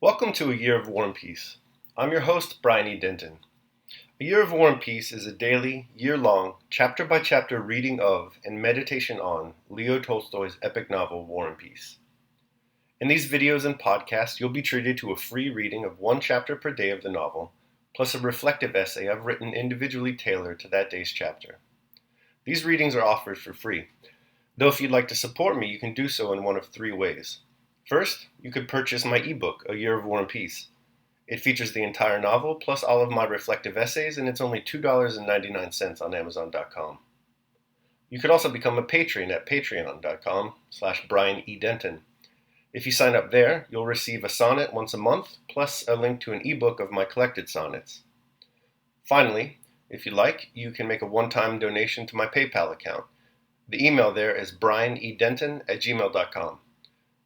Welcome to A Year of War and Peace. I'm your host, Brian E. Denton. A Year of War and Peace is a daily, year-long, chapter-by-chapter reading of and meditation on Leo Tolstoy's epic novel, War and Peace. In these videos and podcasts, you'll be treated to a free reading of one chapter per day of the novel, plus a reflective essay I've written individually tailored to that day's chapter. These readings are offered for free, though if you'd like to support me, you can do so in one of three ways. First, you could purchase my ebook, A Year of War and Peace. It features the entire novel, plus all of my reflective essays, and it's only $2.99 on Amazon.com. You could also become a patron at patreon.com/Brian E. Denton. If you sign up there, you'll receive a sonnet once a month, plus a link to an ebook of my collected sonnets. Finally, if you like, you can make a one-time donation to my PayPal account. The email there is brianedenton@gmail.com.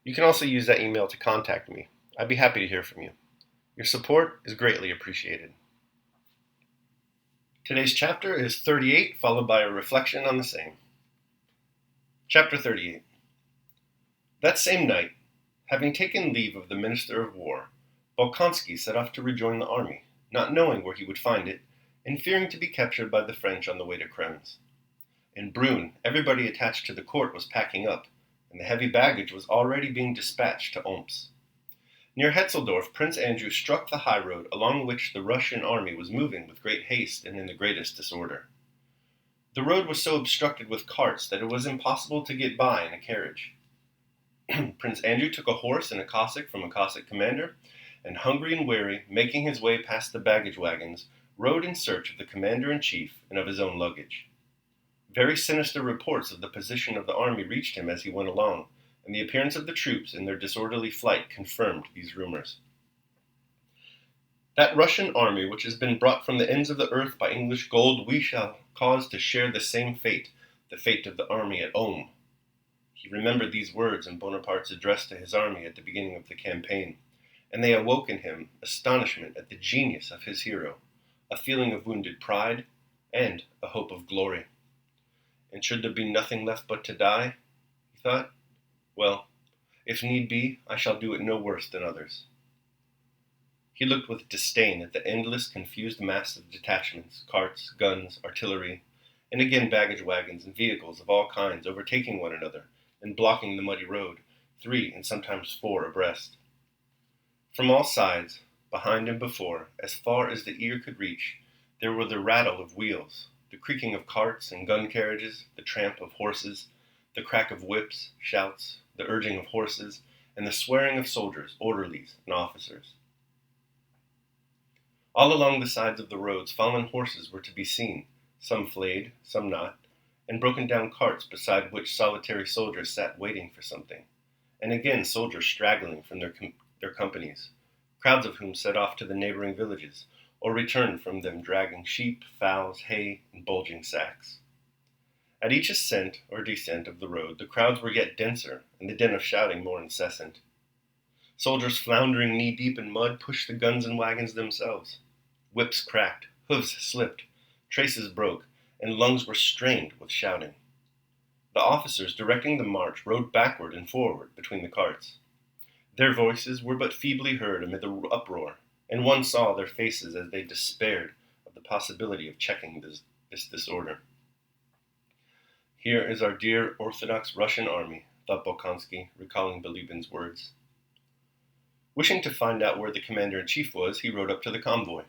You can also use that email to contact me. I'd be happy to hear from you. Your support is greatly appreciated. Today's chapter is 38, followed by a reflection on the same. Chapter 38. That same night, having taken leave of the Minister of War, Bolkonsky set off to rejoin the army, not knowing where he would find it, and fearing to be captured by the French on the way to Krems. In Brünn, everybody attached to the court was packing up, and the heavy baggage was already being dispatched to Omsk. Near Hetzeldorf, Prince Andrew struck the high road along which the Russian army was moving with great haste and in the greatest disorder. The road was so obstructed with carts that it was impossible to get by in a carriage. Prince Andrew took a horse and a Cossack from a Cossack commander, and hungry and weary, making his way past the baggage wagons, rode in search of the commander-in-chief and of his own luggage. Very sinister reports of the position of the army reached him as he went along, and the appearance of the troops in their disorderly flight confirmed these rumors. That Russian army which has been brought from the ends of the earth by English gold we shall cause to share the same fate, the fate of the army at Ulm. He remembered these words in Bonaparte's address to his army at the beginning of the campaign, and they awoke in him astonishment at the genius of his hero, a feeling of wounded pride, and a hope of glory. And should there be nothing left but to die, he thought, well, if need be, I shall do it no worse than others. He looked with disdain at the endless, confused mass of detachments, carts, guns, artillery, and again baggage wagons and vehicles of all kinds overtaking one another and blocking the muddy road, 3 and sometimes 4 abreast. From all sides, behind and before, as far as the ear could reach, there were the rattle of wheels, the creaking of carts and gun carriages, the tramp of horses, the crack of whips, shouts, the urging of horses, and the swearing of soldiers, orderlies, and officers. All along the sides of the roads fallen horses were to be seen, some flayed, some not, and broken down carts beside which solitary soldiers sat waiting for something, and again soldiers straggling from their companies, crowds of whom set off to the neighboring villages, or returned from them dragging sheep, fowls, hay, and bulging sacks. At each ascent or descent of the road, the crowds were yet denser, and the din of shouting more incessant. Soldiers floundering knee-deep in mud pushed the guns and wagons themselves. Whips cracked, hooves slipped, traces broke, and lungs were strained with shouting. The officers directing the march rode backward and forward between the carts. Their voices were but feebly heard amid the uproar, and one saw their faces as they despaired of the possibility of checking this disorder. Here is our dear Orthodox Russian army, thought Bolkonsky, recalling Bilibin's words. Wishing to find out where the commander-in-chief was, he rode up to the convoy.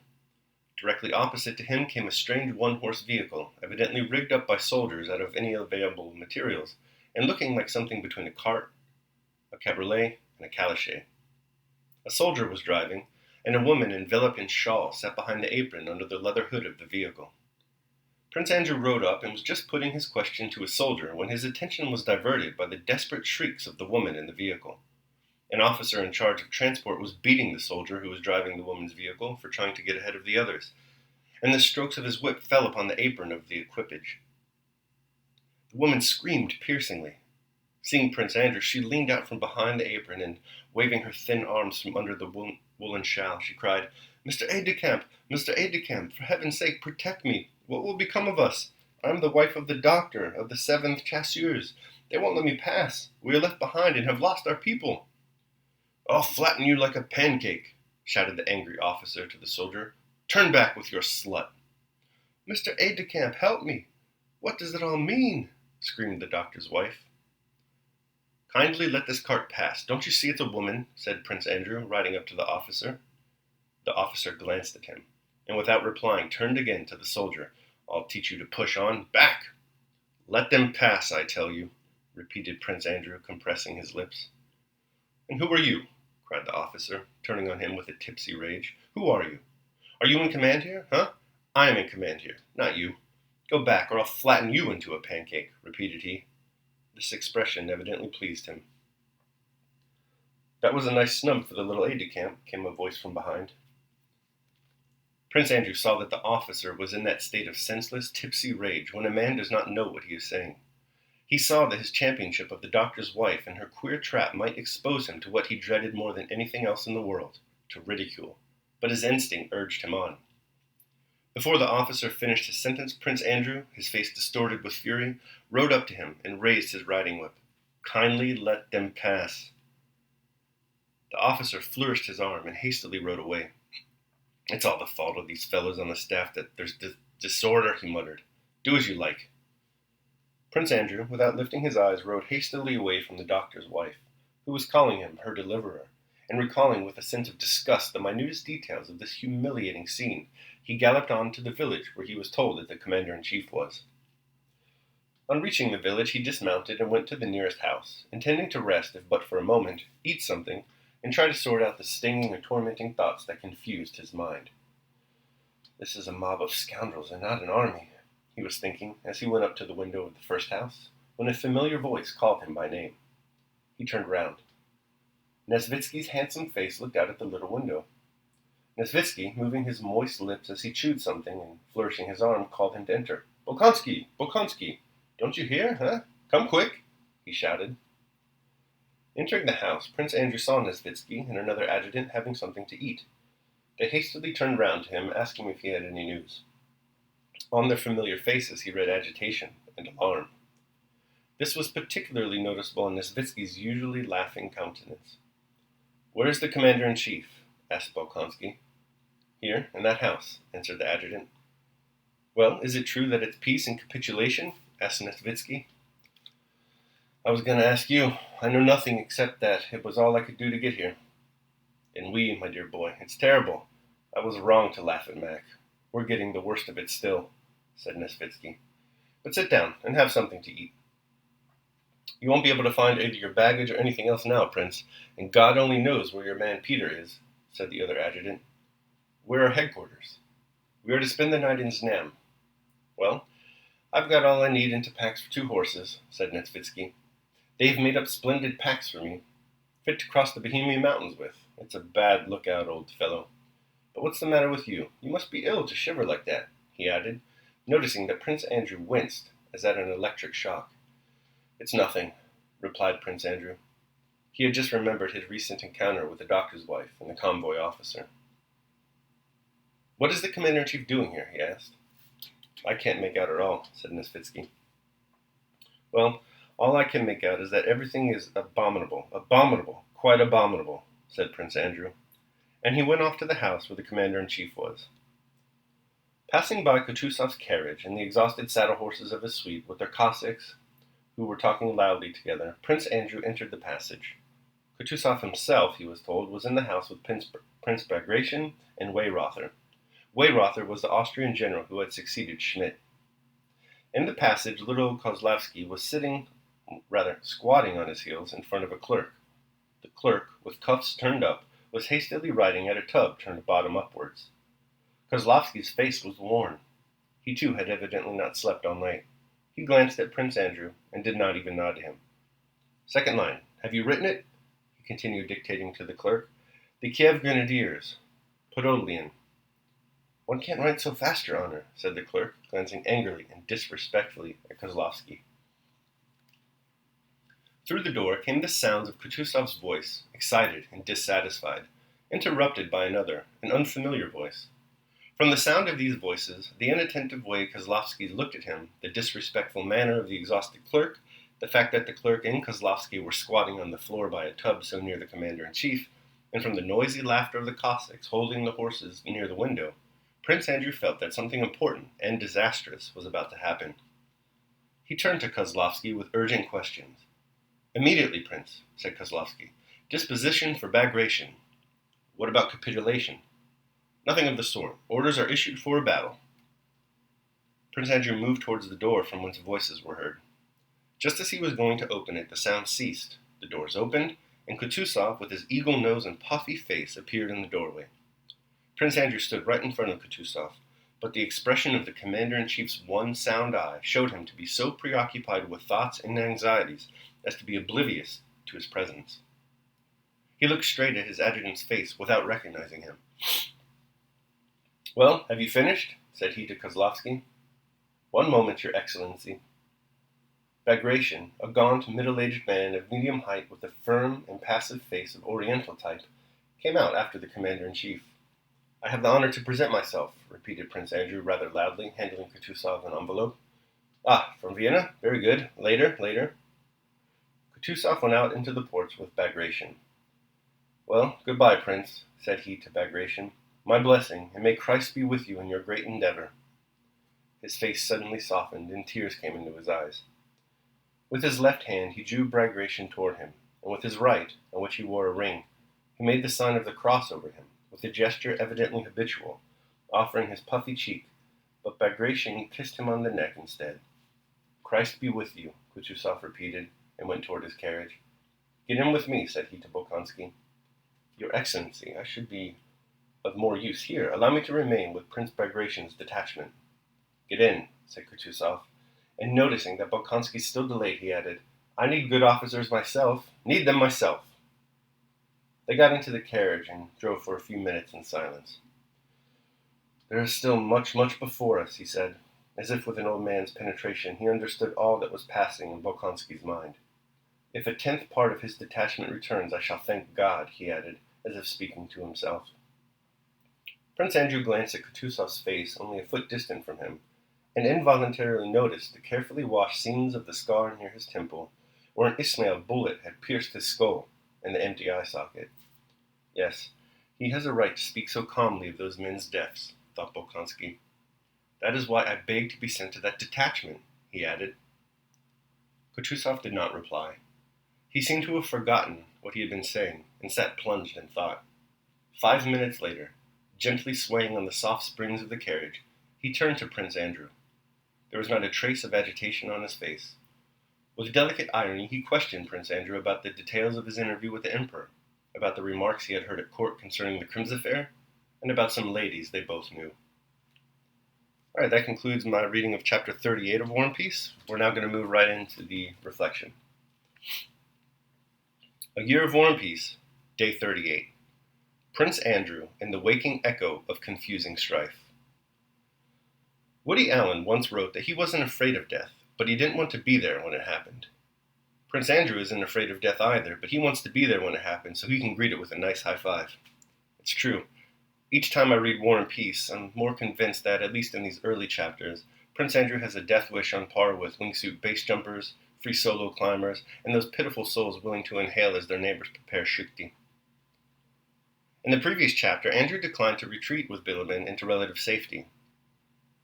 Directly opposite to him came a strange one-horse vehicle, evidently rigged up by soldiers out of any available materials, and looking like something between a cart, a cabriolet, and a calèche. A soldier was driving, and a woman enveloped in shawl sat behind the apron under the leather hood of the vehicle. Prince Andrew rode up and was just putting his question to a soldier when his attention was diverted by the desperate shrieks of the woman in the vehicle. An officer in charge of transport was beating the soldier who was driving the woman's vehicle for trying to get ahead of the others, and the strokes of his whip fell upon the apron of the equipage. The woman screamed piercingly. Seeing Prince Andrew, she leaned out from behind the apron and, waving her thin arms from under the woolen shawl, she cried, "Mr. Aide-de-camp, Mr. Aide-de-camp, for heaven's sake, protect me. What will become of us? I am the wife of the doctor of the 7th Chasseurs. They won't let me pass. We are left behind and have lost our people." I'll flatten you like a pancake, shouted the angry officer to the soldier. Turn back with your slut. Mr. Aide-de-camp, help me. What does it all mean? Screamed the doctor's wife. Kindly let this cart pass. Don't you see it's a woman? Said Prince Andrew, riding up to the officer. The officer glanced at him, and without replying turned again to the soldier. I'll teach you to push on. Back! Let them pass, I tell you, repeated Prince Andrew, compressing his lips. And who are you? Cried the officer, turning on him with a tipsy rage. Who are you? Are you in command here, huh? I am in command here, not you. Go back, or I'll flatten you into a pancake, repeated he. This expression evidently pleased him. That was a nice snub for the little aide-de-camp, came a voice from behind. Prince Andrew saw that the officer was in that state of senseless, tipsy rage when a man does not know what he is saying. He saw that his championship of the doctor's wife and her queer trap might expose him to what he dreaded more than anything else in the world, to ridicule, but his instinct urged him on. Before the officer finished his sentence, Prince Andrew, his face distorted with fury, rode up to him and raised his riding whip. Kindly let them pass. The officer flourished his arm and hastily rode away. It's all the fault of these fellows on the staff that there's disorder, he muttered. Do as you like. Prince Andrew, without lifting his eyes, rode hastily away from the doctor's wife, who was calling him her deliverer, and recalling with a sense of disgust the minutest details of this humiliating scene. He galloped on to the village where he was told that the commander-in-chief was. On reaching the village, he dismounted and went to the nearest house, intending to rest if but for a moment, eat something, and try to sort out the stinging and tormenting thoughts that confused his mind. This is a mob of scoundrels and not an army, he was thinking as he went up to the window of the first house, when a familiar voice called him by name. He turned round. Nesvitsky's handsome face looked out at the little window. Nesvitsky, moving his moist lips as he chewed something and flourishing his arm, called him to enter. Bolkonsky! Bolkonsky! Don't you hear, huh? Come quick! He shouted. Entering the house, Prince Andrew saw Nesvitsky and another adjutant having something to eat. They hastily turned round to him, asking if he had any news. On their familiar faces he read agitation and alarm. This was particularly noticeable in Nesvitsky's usually laughing countenance. Where is the commander-in-chief? Asked Bolkonsky. Here, in that house, answered the adjutant. Well, is it true that it's peace and capitulation? Asked Nesvitsky. I was going to ask you. I know nothing except that it was all I could do to get here. And we, my dear boy, it's terrible. I was wrong to laugh at Mac. We're getting the worst of it still, said Nesvitsky. But sit down and have something to eat. You won't be able to find either your baggage or anything else now, Prince, and God only knows where your man Peter is, said the other adjutant. Where are headquarters? We are to spend the night in Znam. Well, I've got all I need into packs for 2 horses, said Nesvitsky. They've made up splendid packs for me, fit to cross the Bohemian mountains with. It's a bad lookout, old fellow. But what's the matter with you? You must be ill to shiver like that, he added, noticing that Prince Andrew winced as at an electric shock. It's nothing, replied Prince Andrew. He had just remembered his recent encounter with the doctor's wife and the convoy officer. What is the commander-in-chief doing here? He asked. I can't make out at all, said Nesvitsky. Well, all I can make out is that everything is abominable, quite abominable, said Prince Andrew, and he went off to the house where the commander-in-chief was. Passing by Kutuzov's carriage and the exhausted saddle horses of his suite with their Cossacks, who were talking loudly together, Prince Andrew entered the passage. Kutuzov himself, he was told, was in the house with Prince Bagration and Weyrother. Weyrother was the Austrian general who had succeeded Schmidt. In the passage, little Kozlovsky was squatting on his heels in front of a clerk. The clerk, with cuffs turned up, was hastily writing at a tub turned bottom upwards. Kozlovsky's face was worn. He too had evidently not slept all night. He glanced at Prince Andrew and did not even nod to him. Second line. Have you written it? He continued dictating to the clerk. The Kiev Grenadiers. Podolian. One can't write so fast, Your Honor, said the clerk, glancing angrily and disrespectfully at Kozlovsky. Through the door came the sounds of Kutuzov's voice, excited and dissatisfied, interrupted by another, an unfamiliar voice. From the sound of these voices, the inattentive way Kozlovsky looked at him, the disrespectful manner of the exhausted clerk, the fact that the clerk and Kozlovsky were squatting on the floor by a tub so near the commander-in-chief, and from the noisy laughter of the Cossacks holding the horses near the window, Prince Andrew felt that something important and disastrous was about to happen. He turned to Kozlovsky with urgent questions. "Immediately, Prince," said Kozlovsky. "Disposition for Bagration." "What about capitulation?" "Nothing of the sort. Orders are issued for a battle." Prince Andrew moved towards the door from whence voices were heard. Just as he was going to open it, the sound ceased. The doors opened, and Kutuzov, with his eagle nose and puffy face, appeared in the doorway. Prince Andrew stood right in front of Kutuzov, but the expression of the commander-in-chief's one sound eye showed him to be so preoccupied with thoughts and anxieties as to be oblivious to his presence. He looked straight at his adjutant's face without recognizing him. "Well, have you finished?" said he to Kozlovsky. "One moment, Your Excellency." Bagration, a gaunt, middle-aged man of medium height with a firm, impassive face of Oriental type, came out after the commander-in-chief. "I have the honor to present myself," repeated Prince Andrew rather loudly, handing Kutuzov an envelope. "Ah, from Vienna? Very good. Later. Kutuzov went out into the porch with Bagration. "Well, goodbye, Prince," said he to Bagration. "My blessing, and may Christ be with you in your great endeavor." His face suddenly softened, and tears came into his eyes. With his left hand he drew Bagration toward him, and with his right, on which he wore a ring, he made the sign of the cross over him, with a gesture evidently habitual, offering his puffy cheek, but Bagration kissed him on the neck instead. "Christ be with you," Kutuzov repeated, and went toward his carriage. "Get in with me," said he to Bolkonsky. "Your Excellency, I should be of more use here. Allow me to remain with Prince Bagration's detachment." "Get in," said Kutuzov, and noticing that Bolkonsky still delayed, he added, "I need good officers myself. Need them myself." They got into the carriage and drove for a few minutes in silence. "There is still much before us," he said, as if with an old man's penetration he understood all that was passing in Bolkonsky's mind. "If a 10th part of his detachment returns, I shall thank God," he added, as if speaking to himself. Prince Andrew glanced at Kutuzov's face only a foot distant from him, and involuntarily noticed the carefully washed seams of the scar near his temple, where an Ismail bullet had pierced his skull, and the empty eye socket. "Yes, he has a right to speak so calmly of those men's deaths," thought Bolkonsky. "That is why I beg to be sent to that detachment," he added. Kutuzov did not reply. He seemed to have forgotten what he had been saying, and sat plunged in thought. 5 minutes later, gently swaying on the soft springs of the carriage, he turned to Prince Andrew. There was not a trace of agitation on his face. With delicate irony, he questioned Prince Andrew about the details of his interview with the Emperor, about the remarks he had heard at court concerning the Krems affair, and about some ladies they both knew. All right, that concludes my reading of chapter 38 of War and Peace. We're now going to move right into the reflection. A Year of War and Peace, Day 38. Prince Andrew and the Waking Echo of Confusing Strife. Woody Allen once wrote that he wasn't afraid of death, but he didn't want to be there when it happened. Prince Andrew isn't afraid of death either, but he wants to be there when it happens so he can greet it with a nice high five. It's true. Each time I read War and Peace, I'm more convinced that, at least in these early chapters, Prince Andrew has a death wish on par with wingsuit base jumpers, free solo climbers, and those pitiful souls willing to inhale as their neighbors prepare shukti. In the previous chapter, Andrew declined to retreat with Bilibin into relative safety.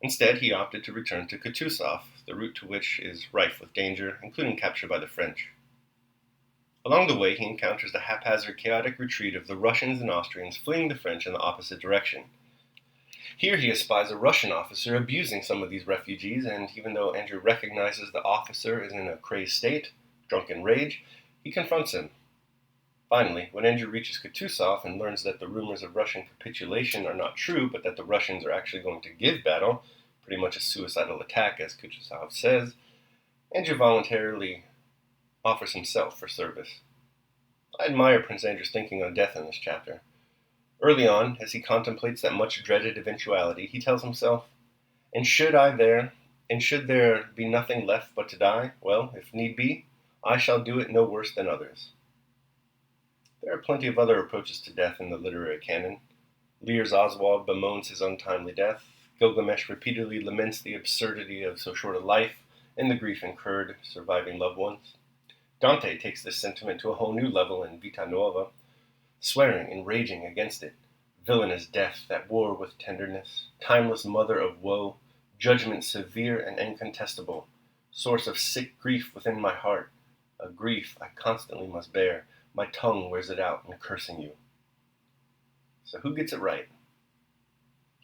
Instead, he opted to return to Kutuzov, the route to which is rife with danger, including capture by the French. Along the way, he encounters the haphazard, chaotic retreat of the Russians and Austrians fleeing the French in the opposite direction. Here he espies a Russian officer abusing some of these refugees, and even though Andrew recognizes the officer is in a crazed state, drunk in rage, he confronts him. Finally, when Andrew reaches Kutuzov and learns that the rumors of Russian capitulation are not true, but that the Russians are actually going to give battle, pretty much a suicidal attack, as Kutuzov says, Andrew voluntarily offers himself for service. I admire Prince Andrew's thinking on death in this chapter. Early on, as he contemplates that much-dreaded eventuality, he tells himself, And should there be nothing left but to die, well, if need be, I shall do it no worse than others. There are plenty of other approaches to death in the literary canon. Lear's Oswald bemoans his untimely death. Gilgamesh repeatedly laments the absurdity of so short a life and the grief incurred surviving loved ones. Dante takes this sentiment to a whole new level in Vita Nuova. swearing and raging against it. Villainous death, that war with tenderness, timeless mother of woe, judgment severe and incontestable, source of sick grief within my heart, a grief I constantly must bear, my tongue wears it out in cursing you. So who gets it right?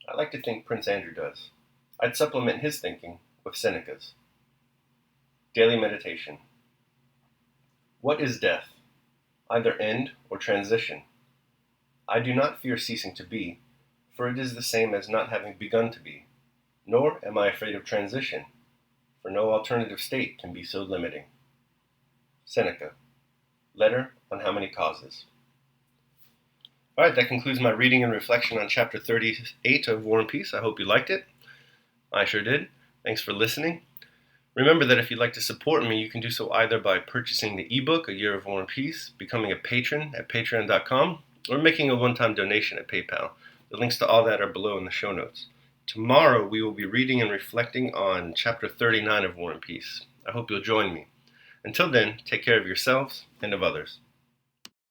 I like to think Prince Andrew does. I'd supplement his thinking with Seneca's. Daily meditation. What is death? Either end or transition. I do not fear ceasing to be, for it is the same as not having begun to be. Nor am I afraid of transition, for no alternative state can be so limiting. Seneca. Letter on How Many Causes. All right, that concludes my reading and reflection on chapter 38 of War and Peace. I hope you liked it. I sure did. Thanks for listening. Remember that if you'd like to support me, you can do so either by purchasing the ebook, A Year of War and Peace, becoming a patron at patreon.com, or making a one-time donation at PayPal. The links to all that are below in the show notes. Tomorrow, we will be reading and reflecting on chapter 39 of War and Peace. I hope you'll join me. Until then, take care of yourselves and of others.